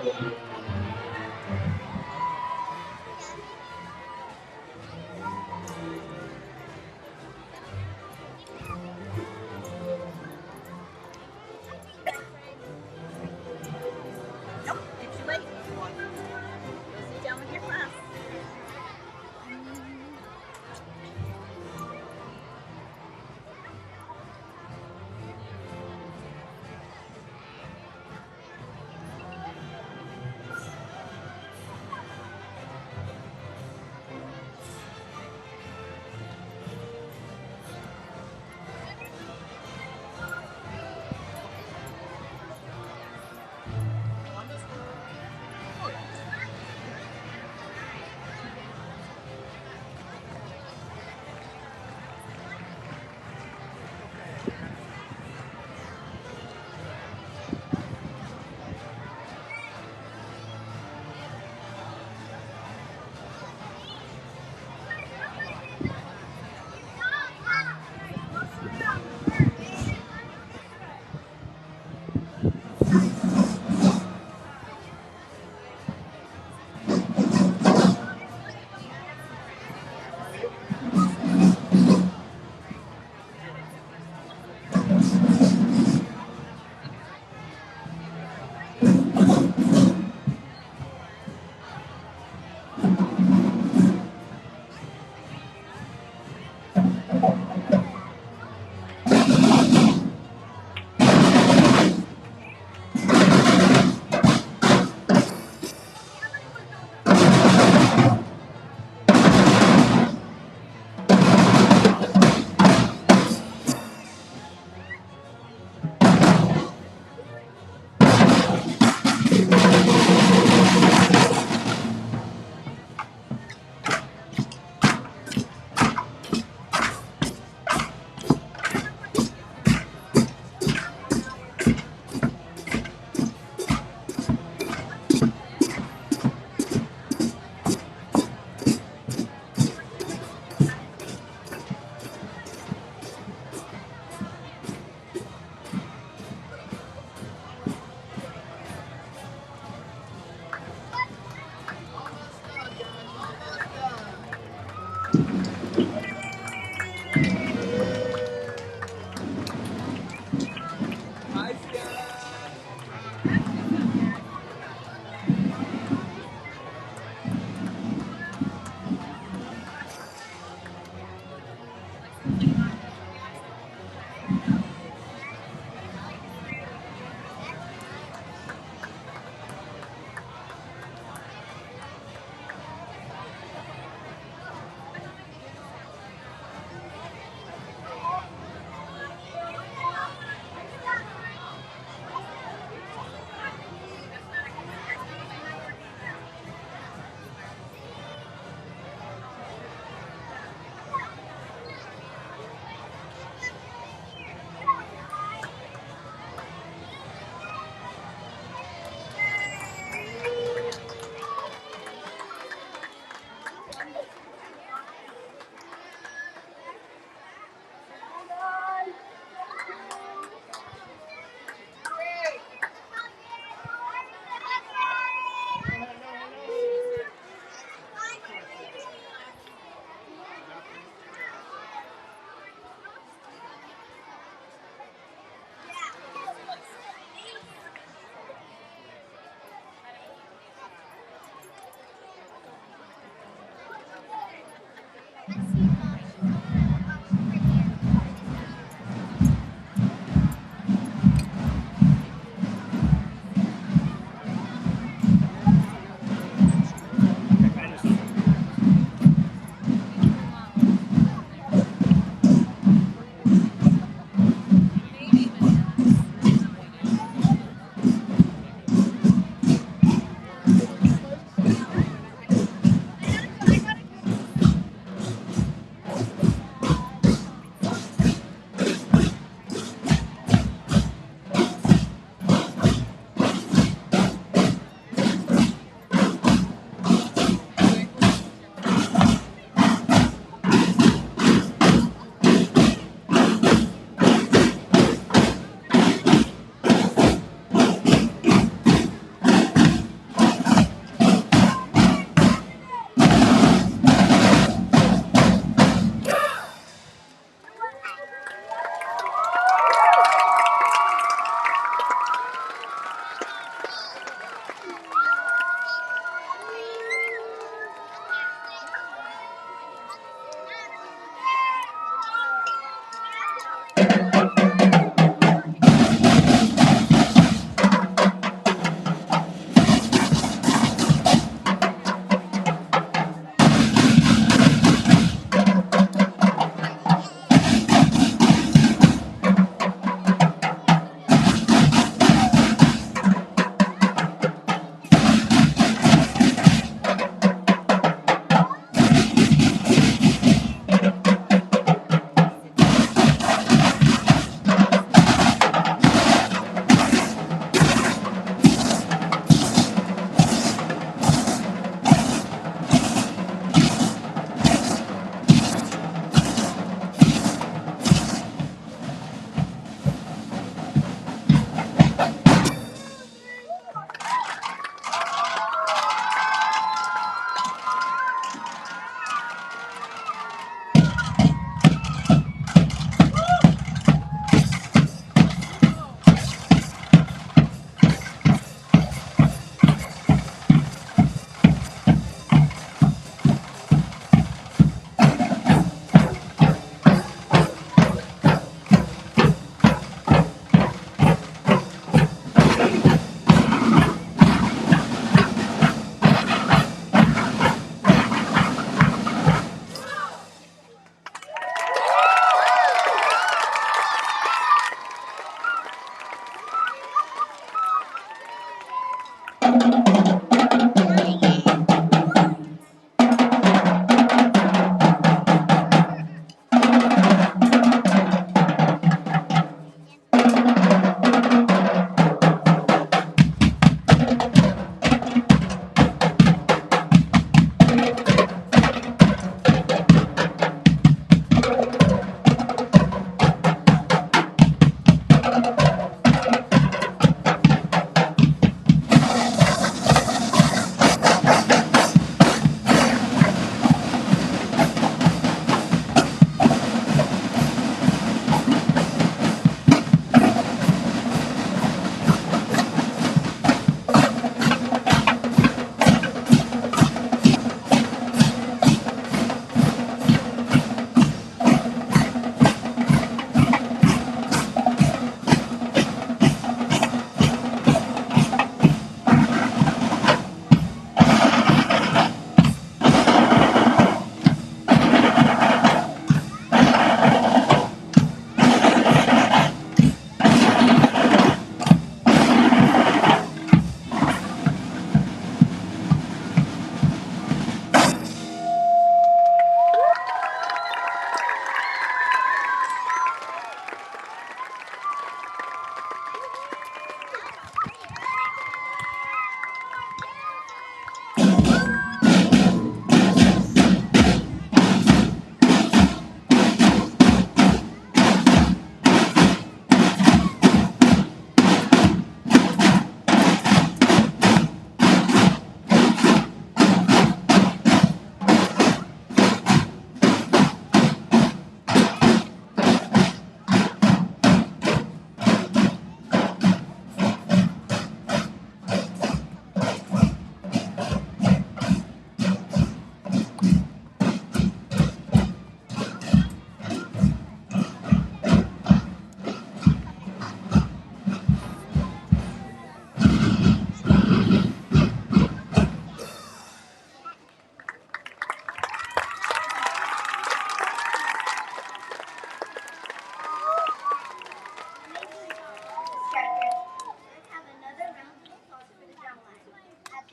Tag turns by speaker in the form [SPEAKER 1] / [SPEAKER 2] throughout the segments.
[SPEAKER 1] Nope, it's too late. Go sit down with your class.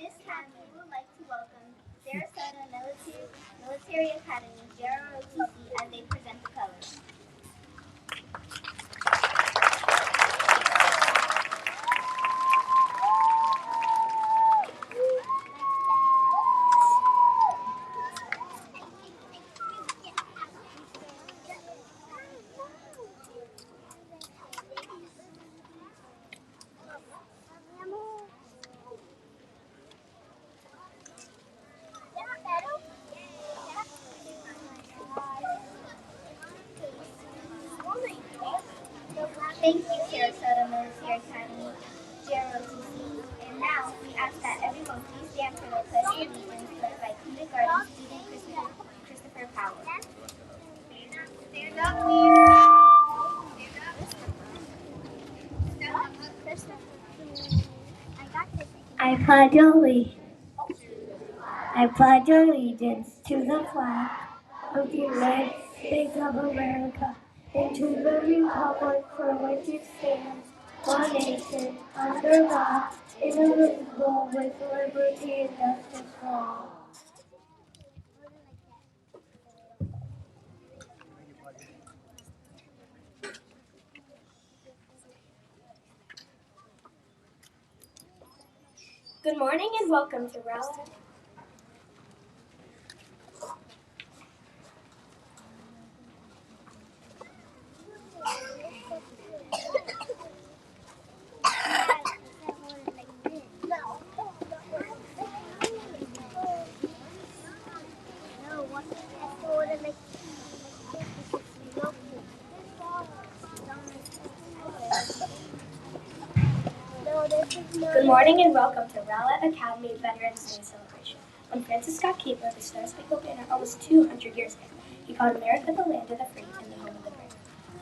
[SPEAKER 2] this time, we would like to welcome Sarasota Military Academy, Major Oros, as they present the colors. Thank you, Sarasota Military Academy, JROTC. And now, we ask that everyone please stand for the Pledge of Allegiance led by kindergarten student Christopher Powell. Stand up, please.
[SPEAKER 3] I pledge allegiance to the flag of the United States of America and to the republic for which it stands, one nation, under God, indivisible, with liberty and justice for all. Good morning and welcome to Rowlett. Good morning and welcome to Rowlett Academy Veterans Day celebration. When Francis Scott Key wrote the Star Spangled Banner almost 200 years ago, he called America the land of the free and the home of the brave.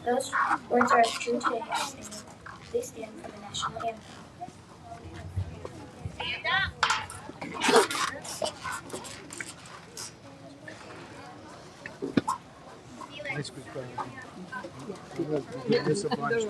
[SPEAKER 3] Those words are as true today as they were then. Please stand for the national anthem.
[SPEAKER 1] Stand up.
[SPEAKER 4] High school There's a bunch.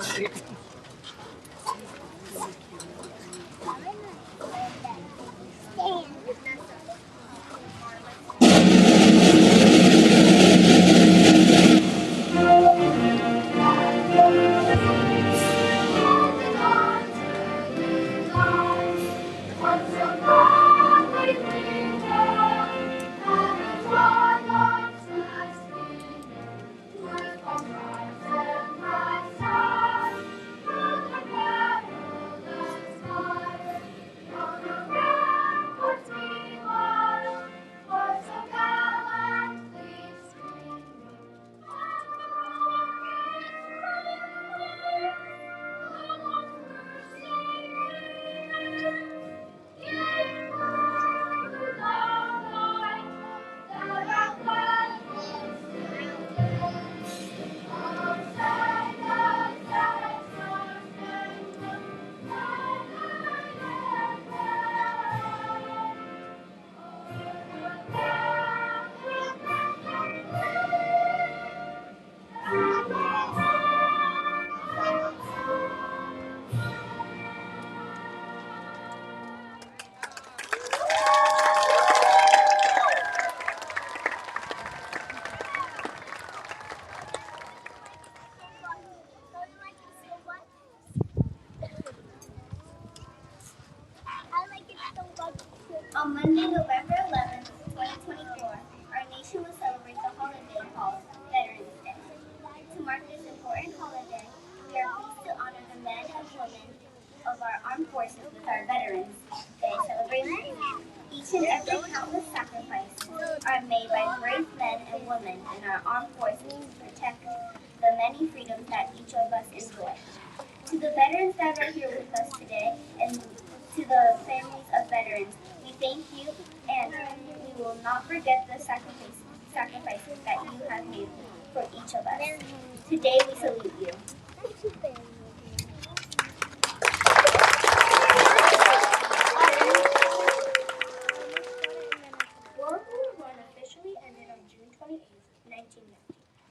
[SPEAKER 2] On Monday, November 11th, 2024, our nation will celebrate the holiday called Veterans Day. To mark this important holiday, we are pleased to honor the men and women of our armed forces with our Veterans Day celebration. Each and every countless sacrifices are made by brave men and women in our armed forces to protect the many freedoms that each of us enjoy. To the veterans that are here with us today and to the families of veterans, we thank you and we will not forget the sacrifices that you have made for each of us. Today we salute you.
[SPEAKER 3] World War I officially ended on June 28, 1990.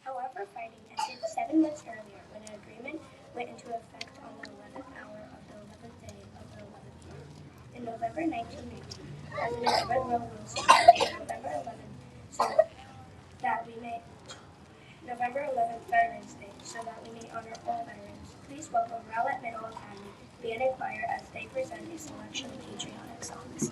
[SPEAKER 3] However, fighting ended 7 months earlier when an agreement went into effect on the 11th hour of the 11th day of the 11th year. In November 1990, President Woodrow Wilson, November 11th, so that we may November 11th, Veterans Day, so that we may honor all veterans. Please welcome Rowlett Academy Band and Choir as they present a selection of patriotic songs.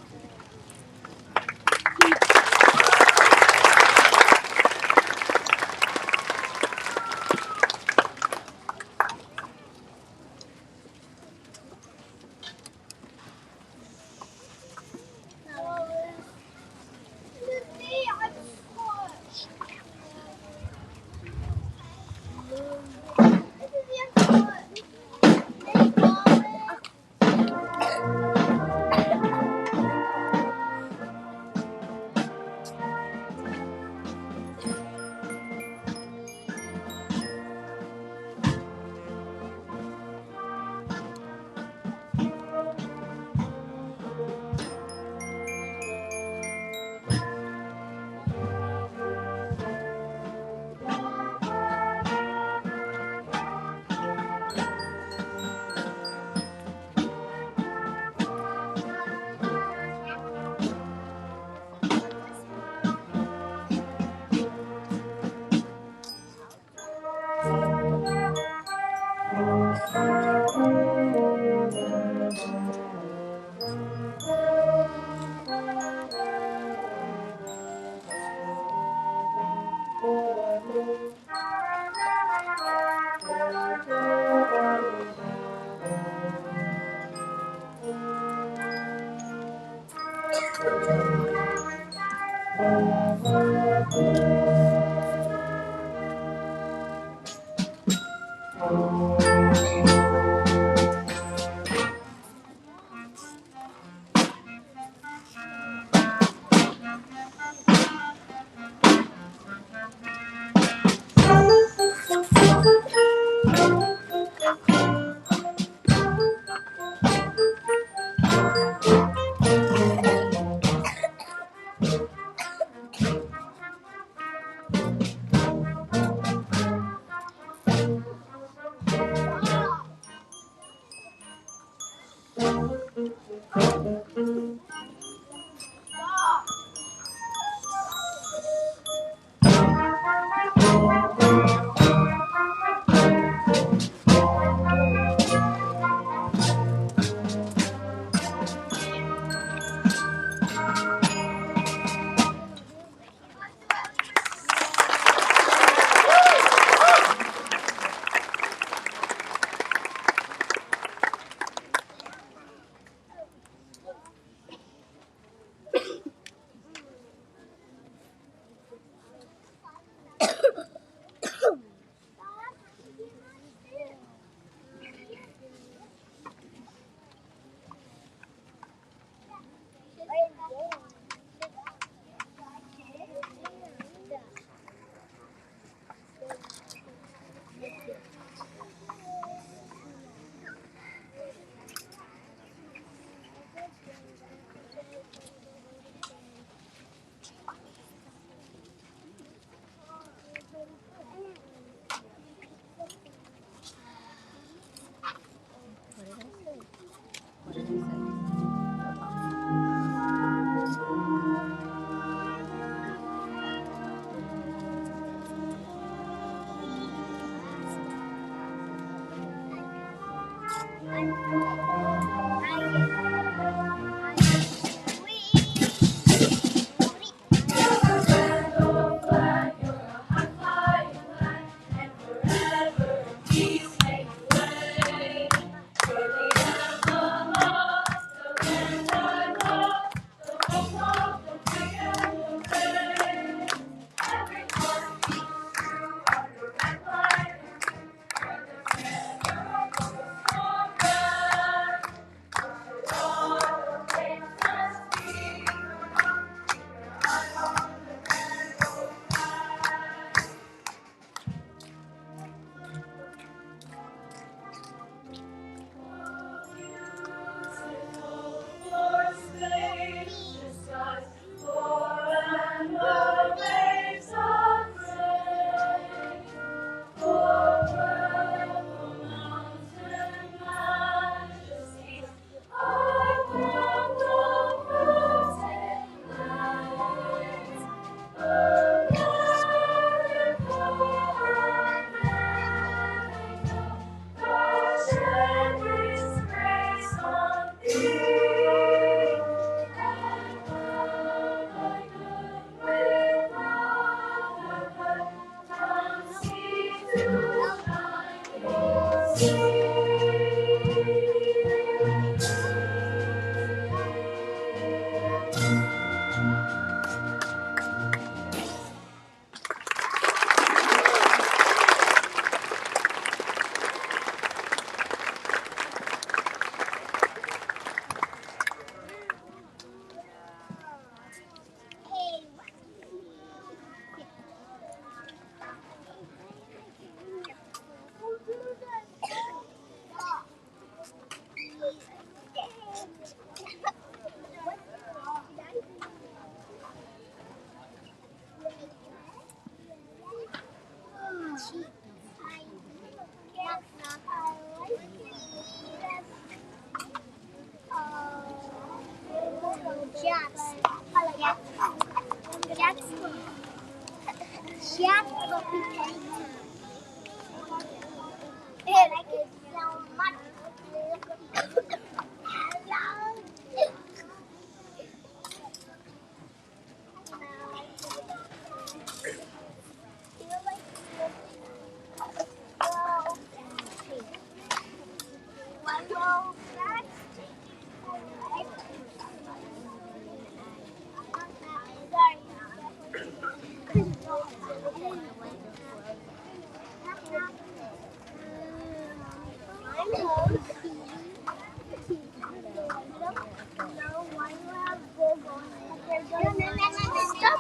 [SPEAKER 2] Stop!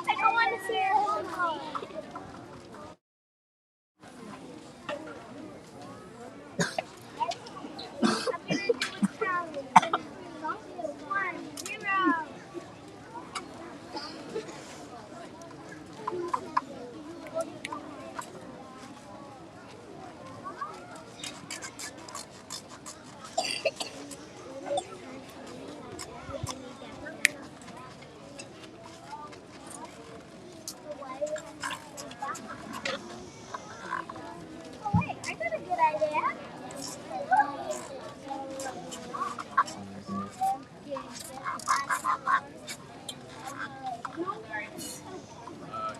[SPEAKER 2] I don't want to see your logo.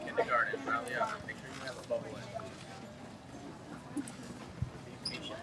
[SPEAKER 5] Kindergarten, Rowlett, make sure you have a bubble in. Be patient,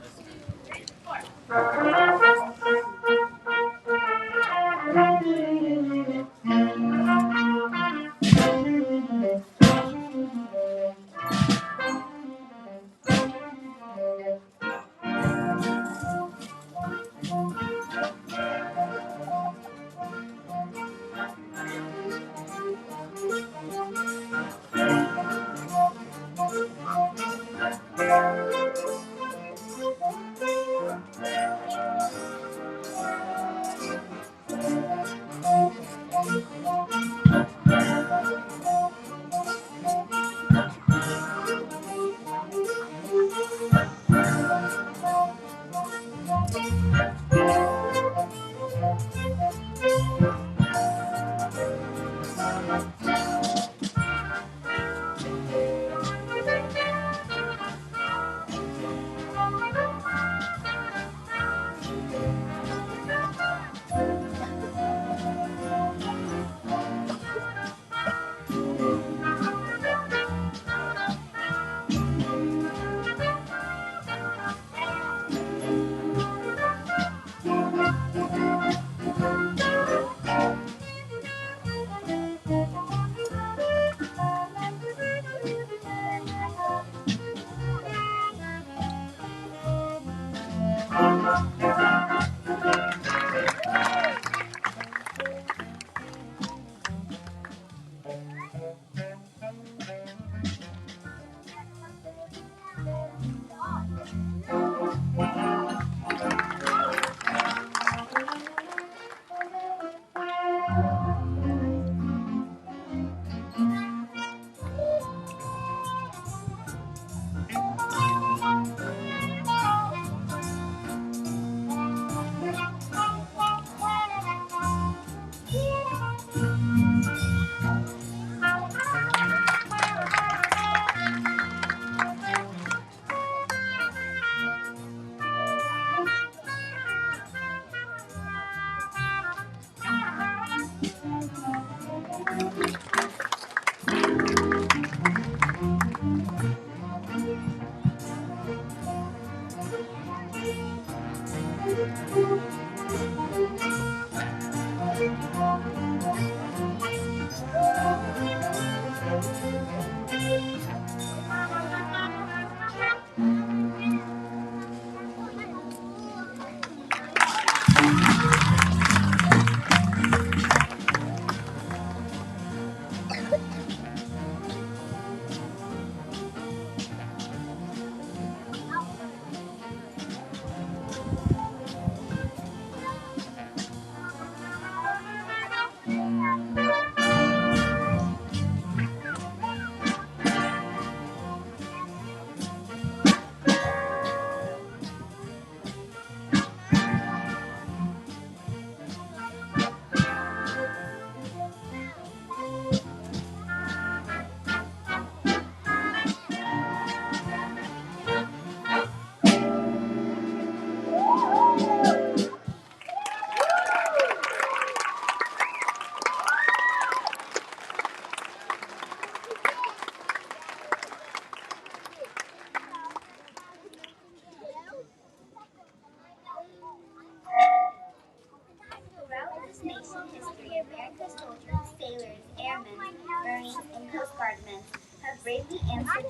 [SPEAKER 2] the America's soldiers, sailors, airmen, Marines, and Coast Guardmen have bravely answered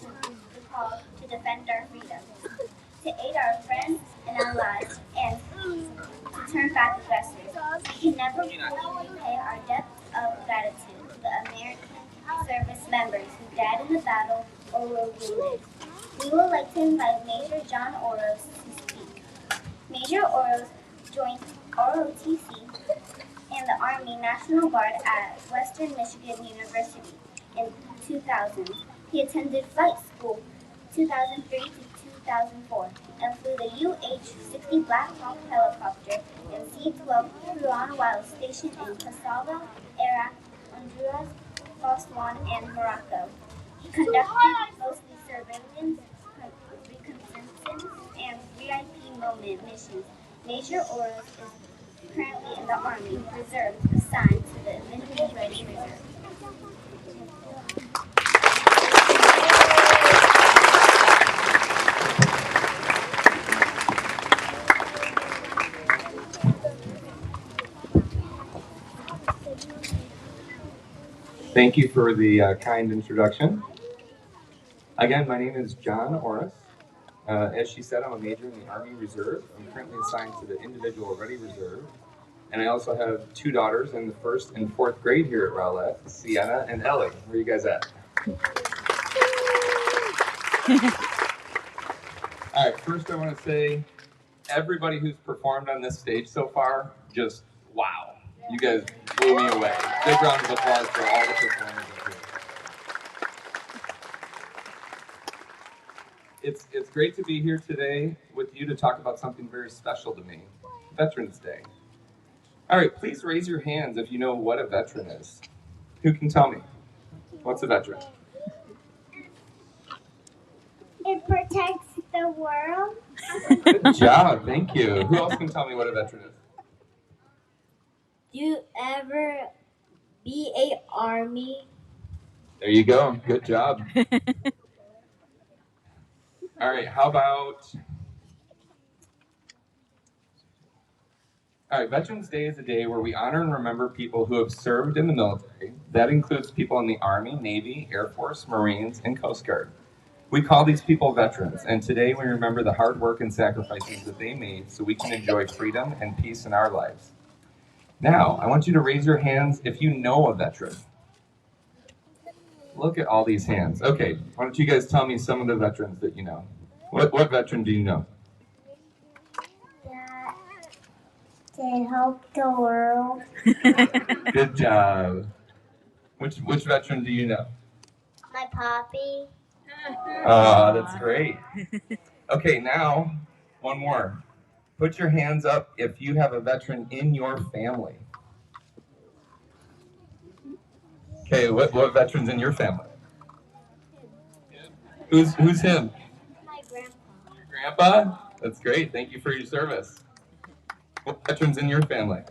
[SPEAKER 2] the call to defend our freedom, to aid our friends and allies, and to turn back aggressors. We can never fully repay our debt of gratitude to the American service members who died in the battle or were wounded. We would like to invite Major John Oros to speak. Major Oros joined ROTC and the Army National Guard at Western Michigan University in 2000. He attended flight school 2003 to 2004 and flew the UH-60 Black Hawk helicopter and C-12 Huron while stationed in Kosovo, Iraq, Honduras, Botswana, and Morocco. He conducted mostly surveillance, reconnaissance, and VIP moment missions. Major Oros is currently in the Army Reserve assigned to the Military Ready Reserve.
[SPEAKER 6] Thank you for the kind introduction. Again, my name is John Oros. As she said, I'm a major in the Army Reserve. I'm currently assigned to the Individual Ready Reserve. And I also have two daughters in the 1st and 4th grade here at Rowlett, Sienna and Ellie. Where are you guys at? All right, first I want to say, everybody who's performed on this stage so far, just wow. You guys blew me away. Big round of applause for all the performers up here. It's great to be here today with you to talk about something very special to me, Veterans Day. All right, please raise your hands if you know what a veteran is. Who can tell me? What's a veteran?
[SPEAKER 3] It protects the world.
[SPEAKER 6] Good job, thank you. Who else can tell me what a veteran is?
[SPEAKER 3] Do you ever be a army?
[SPEAKER 6] There you go, good job. All right, how about... All right, Veterans Day is a day where we honor and remember people who have served in the military. That includes people in the Army, Navy, Air Force, Marines, and Coast Guard. We call these people veterans, and today we remember the hard work and sacrifices that they made so we can enjoy freedom and peace in our lives. Now, I want you to raise your hands if you know a veteran. Look at all these hands. Okay, why don't you guys tell me some of the veterans that you know? What veteran do you know?
[SPEAKER 3] That they help the world.
[SPEAKER 6] Good job. Which veteran do you know?
[SPEAKER 3] My poppy.
[SPEAKER 6] Oh, that's great. Okay, now, one more. Put your hands up if you have a veteran in your family. Okay, what veteran's in your family? Who's him?
[SPEAKER 3] My grandpa.
[SPEAKER 6] Your grandpa? That's great. Thank you for your service. What veteran's in your family?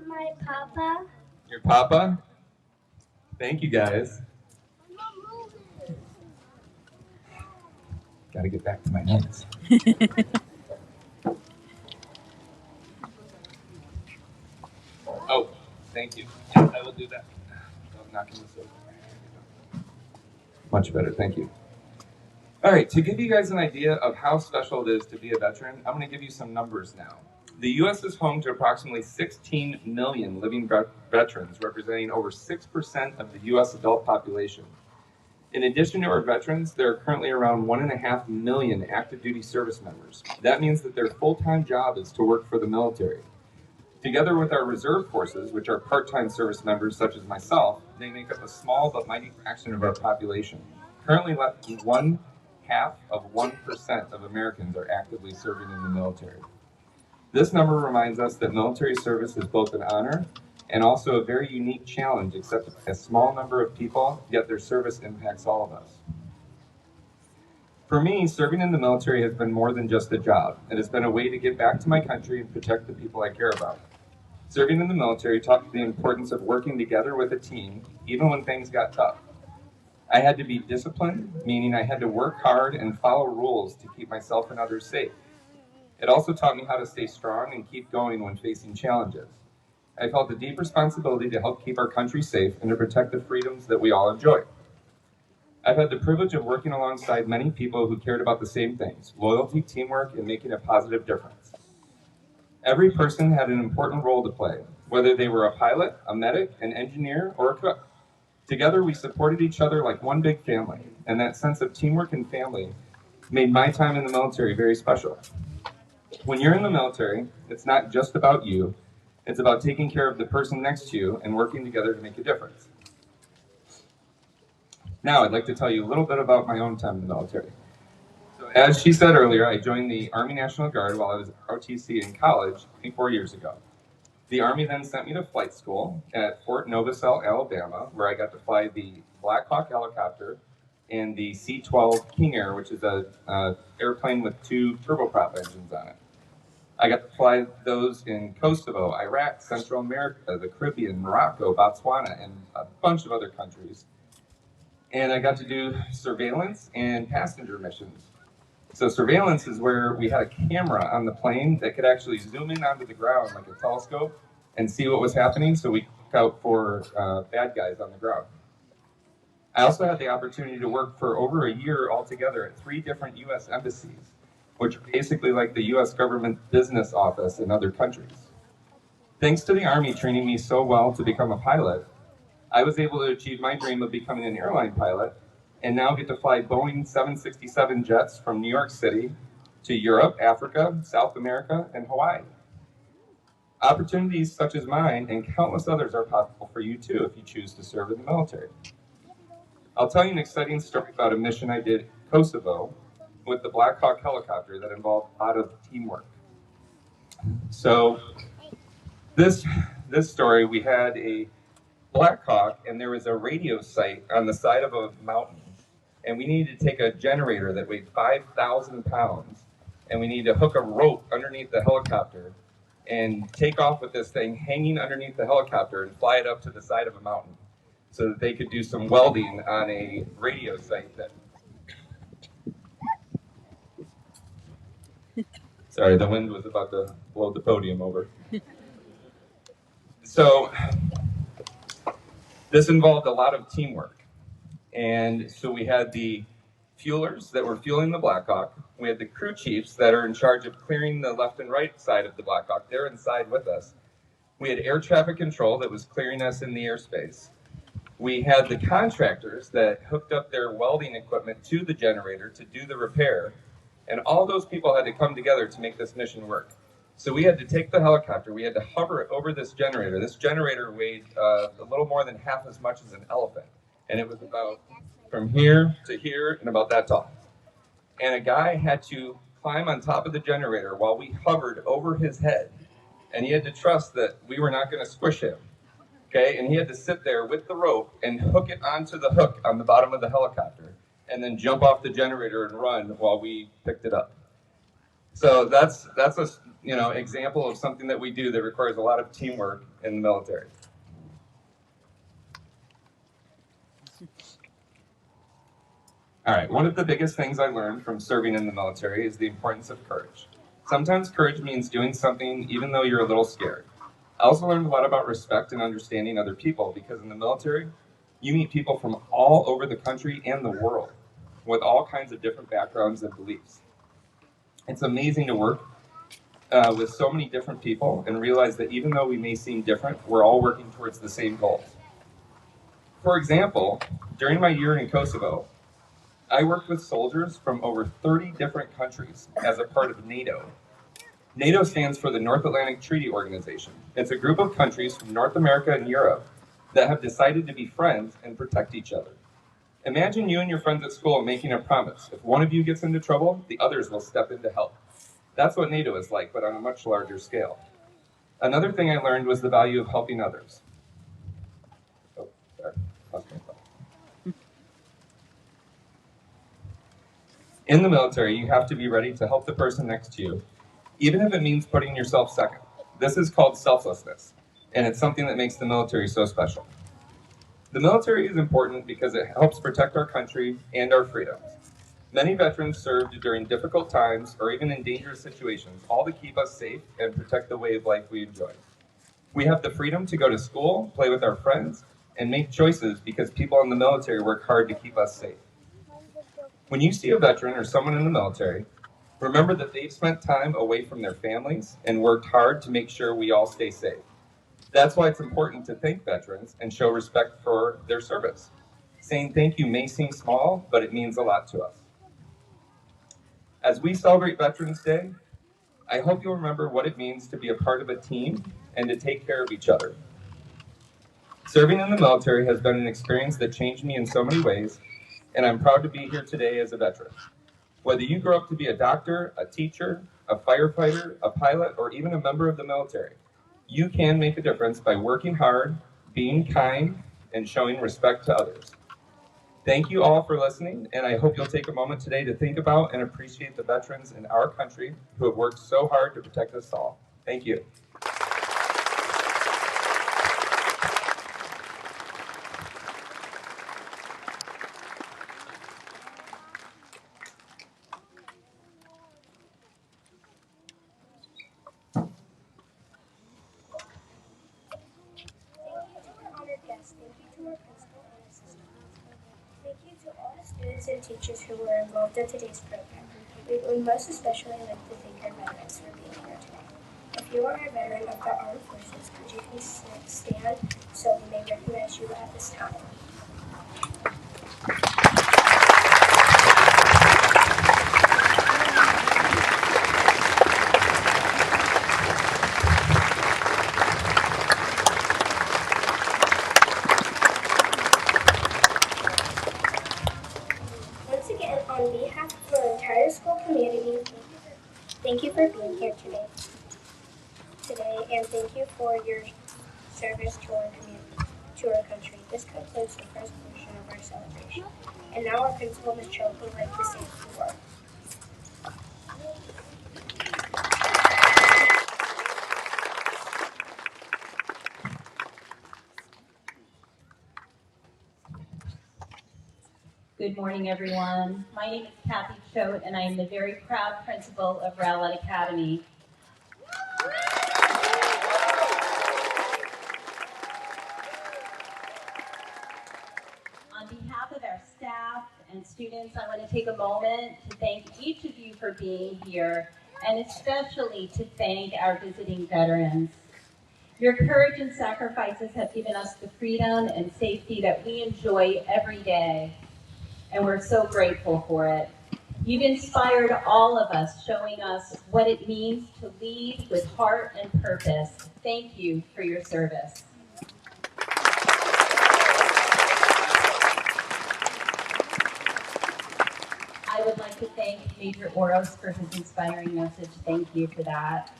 [SPEAKER 3] My papa.
[SPEAKER 6] Your papa? Thank you, guys. Got to get back to my notes. Oh, thank you. Yeah, I will do that. I'm knocking this over. Much better, thank you. All right, to give you guys an idea of how special it is to be a veteran, I'm going to give you some numbers now. The U.S. is home to approximately 16 million living veterans, representing over 6% of the U.S. adult population. In addition to our veterans, there are currently around 1.5 million active duty service members. That means that their full-time job is to work for the military. Together with our reserve forces, which are part-time service members such as myself, they make up a small but mighty fraction of our population. Currently, less than 0.5% of Americans are actively serving in the military. This number reminds us that military service is both an honor and also a very unique challenge, accepted by a small number of people, yet their service impacts all of us. For me, serving in the military has been more than just a job. It has been a way to give back to my country and protect the people I care about. Serving in the military taught me the importance of working together with a team, even when things got tough. I had to be disciplined, meaning I had to work hard and follow rules to keep myself and others safe. It also taught me how to stay strong and keep going when facing challenges. I felt a deep responsibility to help keep our country safe and to protect the freedoms that we all enjoy. I've had the privilege of working alongside many people who cared about the same things: loyalty, teamwork, and making a positive difference. Every person had an important role to play, whether they were a pilot, a medic, an engineer, or a cook. Together, we supported each other like one big family, and that sense of teamwork and family made my time in the military very special. When you're in the military, it's not just about you, it's about taking care of the person next to you and working together to make a difference. Now, I'd like to tell you a little bit about my own time in the military. So, as she said earlier, I joined the Army National Guard while I was ROTC in college 24 years ago. The Army then sent me to flight school at Fort Novosel, Alabama, where I got to fly the Black Hawk helicopter and the C-12 King Air, which is a airplane with 2 turboprop engines on it. I got to fly those in Kosovo, Iraq, Central America, the Caribbean, Morocco, Botswana, and a bunch of other countries. And I got to do surveillance and passenger missions. So surveillance is where we had a camera on the plane that could actually zoom in onto the ground like a telescope and see what was happening, so we could look out for bad guys on the ground. I also had the opportunity to work for over a year altogether at 3 different U.S. embassies, which are basically like the U.S. government business office in other countries. Thanks to the Army training me so well to become a pilot, I was able to achieve my dream of becoming an airline pilot and now get to fly Boeing 767 jets from New York City to Europe, Africa, South America, and Hawaii. Opportunities such as mine and countless others are possible for you too if you choose to serve in the military. I'll tell you an exciting story about a mission I did in Kosovo with the Black Hawk helicopter that involved a lot of teamwork. So this story, we had a Black Hawk and there was a radio site on the side of a mountain, and we needed to take a generator that weighed 5,000 pounds and we needed to hook a rope underneath the helicopter and take off with this thing hanging underneath the helicopter and fly it up to the side of a mountain so that they could do some welding on a radio site that... Sorry, the wind was about to blow the podium over. So this involved a lot of teamwork. And so we had the fuelers that were fueling the Black Hawk. We had the crew chiefs that are in charge of clearing the left and right side of the Black Hawk. They're inside with us. We had air traffic control that was clearing us in the airspace. We had the contractors that hooked up their welding equipment to the generator to do the repair. And all those people had to come together to make this mission work. So we had to take the helicopter, we had to hover it over this generator. This generator weighed a little more than half as much as an elephant. And it was about from here to here and about that tall. And a guy had to climb on top of the generator while we hovered over his head. And he had to trust that we were not going to squish him. Okay, and he had to sit there with the rope and hook it onto the hook on the bottom of the helicopter and then jump off the generator and run while we picked it up. So that's a example of something that we do that requires a lot of teamwork in the military. All right, one of the biggest things I learned from serving in the military is the importance of courage. Sometimes courage means doing something even though you're a little scared. I also learned a lot about respect and understanding other people because in the military, you meet people from all over the country and the world with all kinds of different backgrounds and beliefs. It's amazing to work with so many different people and realize that even though we may seem different, we're all working towards the same goals. For example, during my year in Kosovo, I worked with soldiers from over 30 different countries as a part of NATO. NATO stands for the North Atlantic Treaty Organization. It's a group of countries from North America and Europe that have decided to be friends and protect each other. Imagine you and your friends at school making a promise. If one of you gets into trouble, the others will step in to help. That's what NATO is like, but on a much larger scale. Another thing I learned was the value of helping others. Oh, sorry. Lost my thought. In the military, you have to be ready to help the person next to you, even if it means putting yourself second. This is called selflessness, and it's something that makes the military so special. The military is important because it helps protect our country and our freedoms. Many veterans served during difficult times or even in dangerous situations, all to keep us safe and protect the way of life we enjoy. We have the freedom to go to school, play with our friends, and make choices because people in the military work hard to keep us safe. When you see a veteran or someone in the military, remember that they've spent time away from their families and worked hard to make sure we all stay safe. That's why it's important to thank veterans and show respect for their service. Saying thank you may seem small, but it means a lot to us. As we celebrate Veterans Day, I hope you'll remember what it means to be a part of a team and to take care of each other. Serving in the military has been an experience that changed me in so many ways, and I'm proud to be here today as a veteran. Whether you grow up to be a doctor, a teacher, a firefighter, a pilot, or even a member of the military, you can make a difference by working hard, being kind, and showing respect to others. Thank you all for listening, and I hope you'll take a moment today to think about and appreciate the veterans in our country who have worked so hard to protect us all. Thank you.
[SPEAKER 3] Students and teachers who were involved in today's program. We would most especially like to thank our veterans for being here today. If you are a veteran of the armed forces, could you please stand so we may recognize you at this time? On behalf of our entire school community, thank you for being here today, and thank you for your service to our community, to our country. This concludes the first portion of our celebration. And now our principal, Ms. Cho, would like to say a few words.
[SPEAKER 1] Good morning, everyone. My name is Kathy Choate, and I am the very proud principal of Rowlett Academy. On behalf of our staff and students, I want to take a moment to thank each of you for being here, and especially to thank our visiting veterans. Your courage and sacrifices have given us the freedom and safety that we enjoy every day, and we're so grateful for it. You've inspired all of us, showing us what it means to lead with heart and purpose. Thank you for your service. I would like to thank Major Oros for his inspiring message. Thank you for that.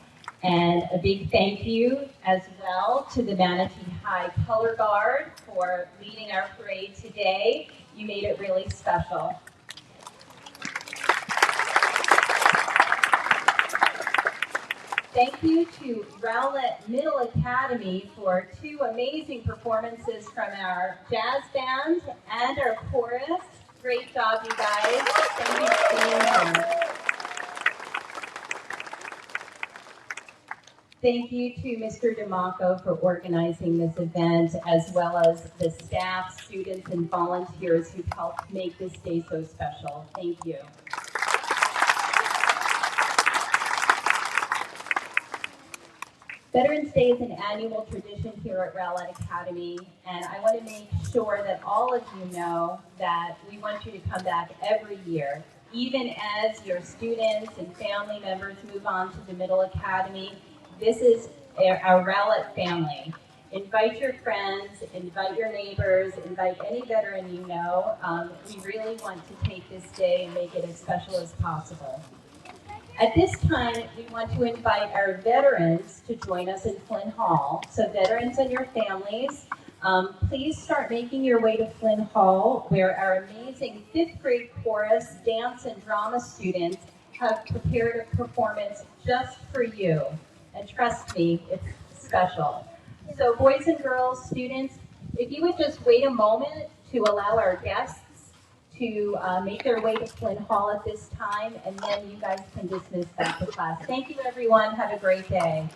[SPEAKER 1] And a big thank you as well to the Manatee High Color Guard for leading our parade today. You made it really special. Thank you to Rowlett Middle Academy for 2 amazing performances from our jazz band and our chorus. Great job, you guys. Thank you for being here. Thank you to Mr. DeMacco for organizing this event, as well as the staff, students, and volunteers who helped make this day so special. Thank you. Veterans Day is an annual tradition here at Rowlett Academy, and I want to make sure that all of you know that we want you to come back every year, even as your students and family members move on to the Middle Academy. This is our Rowlett family. Invite your friends, invite your neighbors, invite any veteran you know. We really want to take this day and make it as special as possible. At this time, we want to invite our veterans to join us in Flynn Hall. So veterans and your families, please start making your way to Flynn Hall, where our amazing 5th grade chorus, dance, and drama students have prepared a performance just for you. And trust me, it's special. So boys and girls, students, if you would just wait a moment to allow our guests to make their way to Flynn Hall at this time, and then you guys can dismiss back to class. Thank you, everyone. Have a great day.